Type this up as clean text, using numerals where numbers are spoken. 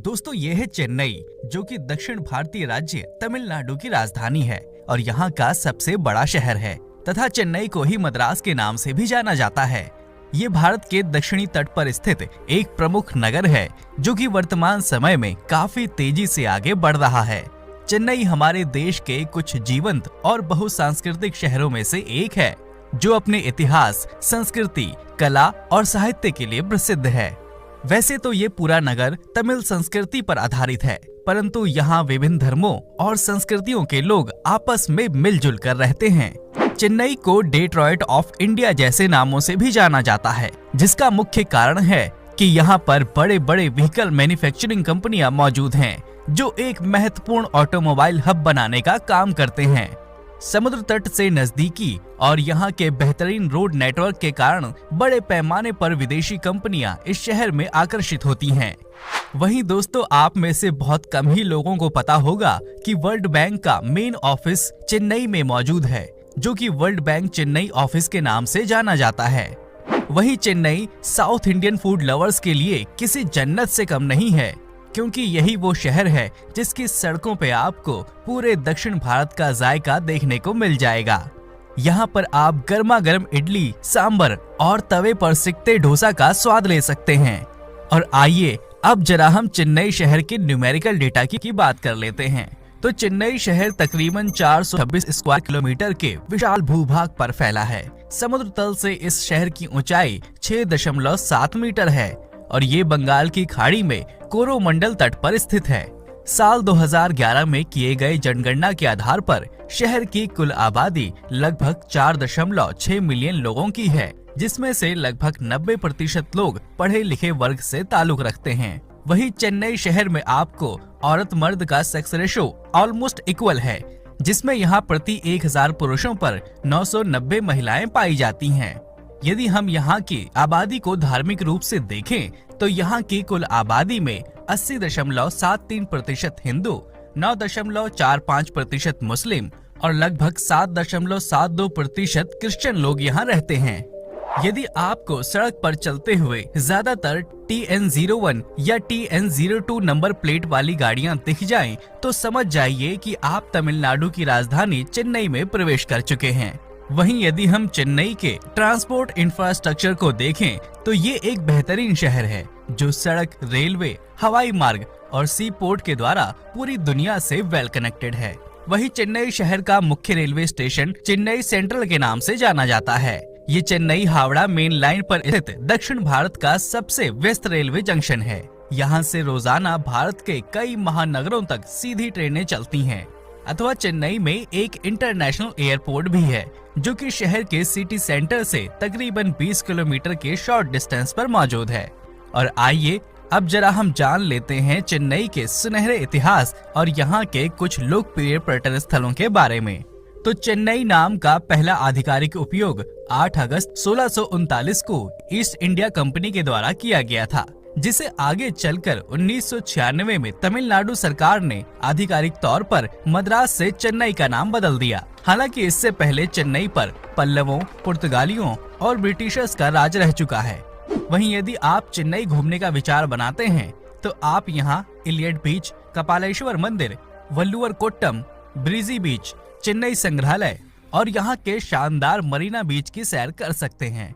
दोस्तों ये है चेन्नई, जो कि दक्षिण भारतीय राज्य तमिलनाडु की राजधानी है और यहाँ का सबसे बड़ा शहर है तथा चेन्नई को ही मद्रास के नाम से भी जाना जाता है। ये भारत के दक्षिणी तट पर स्थित एक प्रमुख नगर है जो कि वर्तमान समय में काफी तेजी से आगे बढ़ रहा है। चेन्नई हमारे देश के कुछ जीवंत और बहुसांस्कृतिक शहरों में से एक है, जो अपने इतिहास, संस्कृति, कला और साहित्य के लिए प्रसिद्ध है। वैसे तो ये पूरा नगर तमिल संस्कृति पर आधारित है, परंतु यहाँ विभिन्न धर्मों और संस्कृतियों के लोग आपस में मिलजुल कर रहते हैं। चेन्नई को डेट्रॉइट ऑफ इंडिया जैसे नामों से भी जाना जाता है, जिसका मुख्य कारण है कि यहाँ पर बड़े बड़े व्हीकल मैन्युफैक्चरिंग कंपनियां मौजूद हैं, जो एक महत्वपूर्ण ऑटोमोबाइल हब बनाने का काम करते हैं। समुद्र तट से नजदीकी और यहाँ के बेहतरीन रोड नेटवर्क के कारण बड़े पैमाने पर विदेशी कंपनियां इस शहर में आकर्षित होती हैं। वहीं दोस्तों, आप में से बहुत कम ही लोगों को पता होगा कि वर्ल्ड बैंक का मेन ऑफिस चेन्नई में मौजूद है, जो कि वर्ल्ड बैंक चेन्नई ऑफिस के नाम से जाना जाता है। वहीं Chennai south Indian food lovers के लिए किसी जन्नत से कम नहीं है, क्योंकि यही वो शहर है जिसकी सड़कों पे आपको पूरे दक्षिण भारत का जायका देखने को मिल जाएगा। यहाँ पर आप गर्मा गर्म इडली, सांबर और तवे पर सिकते डोसा का स्वाद ले सकते हैं। और आइए अब जरा हम चेन्नई शहर के न्यूमेरिकल डेटा की बात कर लेते हैं। तो चेन्नई शहर तकरीबन 426 स्क्वायर किलोमीटर के विशाल भूभाग पर फैला है। समुद्र तल से इस शहर की ऊंचाई 6.7 मीटर है और ये बंगाल की खाड़ी में कोरोमंडल तट पर स्थित है। साल 2011 में किए गए जनगणना के आधार पर शहर की कुल आबादी लगभग 4.6 मिलियन लोगों की है, जिसमें से लगभग 90% लोग पढ़े लिखे वर्ग से ताल्लुक रखते हैं। वहीं चेन्नई शहर में आपको औरत मर्द का सेक्स रेशो ऑलमोस्ट इक्वल है, जिसमें यहाँ प्रति 1000 पुरुषों पर 990 महिलाएं पाई जाती हैं। यदि हम यहाँ की आबादी को धार्मिक रूप से देखें तो यहाँ की कुल आबादी में 80.73% हिंदू, 9.45% मुस्लिम और लगभग 7.72% क्रिश्चियन लोग यहाँ रहते हैं। यदि आपको सड़क पर चलते हुए ज्यादातर TN01 या TN02 नंबर प्लेट वाली गाड़ियां दिख जाएं, तो समझ जाइए कि आप तमिलनाडु की राजधानी चेन्नई में प्रवेश कर चुके हैं। वहीं यदि हम चेन्नई के ट्रांसपोर्ट इंफ्रास्ट्रक्चर को देखें तो ये एक बेहतरीन शहर है, जो सड़क, रेलवे, हवाई मार्ग और सी पोर्ट के द्वारा पूरी दुनिया से वेल कनेक्टेड है। वहीं चेन्नई शहर का मुख्य रेलवे स्टेशन चेन्नई सेंट्रल के नाम से जाना जाता है। ये चेन्नई हावड़ा मेन लाइन पर स्थित दक्षिण भारत का सबसे व्यस्त रेलवे जंक्शन है। यहाँ से रोजाना भारत के कई महानगरों तक सीधी ट्रेनें चलती हैं। अथवा चेन्नई में एक इंटरनेशनल एयरपोर्ट भी है, जो कि शहर के सिटी सेंटर से तकरीबन 20 किलोमीटर के शॉर्ट डिस्टेंस पर मौजूद है। और आइए अब जरा हम जान लेते हैं चेन्नई के सुनहरे इतिहास और यहाँ के कुछ लोकप्रिय पर्यटन स्थलों के बारे में। तो चेन्नई नाम का पहला आधिकारिक उपयोग 8 अगस्त 1639 को ईस्ट इंडिया कंपनी के द्वारा किया गया था, जिसे आगे चलकर 1996 में तमिलनाडु सरकार ने आधिकारिक तौर पर मद्रास से चेन्नई का नाम बदल दिया। हालांकि इससे पहले चेन्नई पर पल्लवों, पुर्तगालियों और ब्रिटिशर्स का राज रह चुका है। वहीं यदि आप चेन्नई घूमने का विचार बनाते हैं तो आप यहाँ इलियट बीच, कपालेश्वर मंदिर, वल्लुवर कोट्टम, ब्रीजी बीच, चेन्नई संग्रहालय और यहाँ के शानदार मरीना बीच की सैर कर सकते हैं।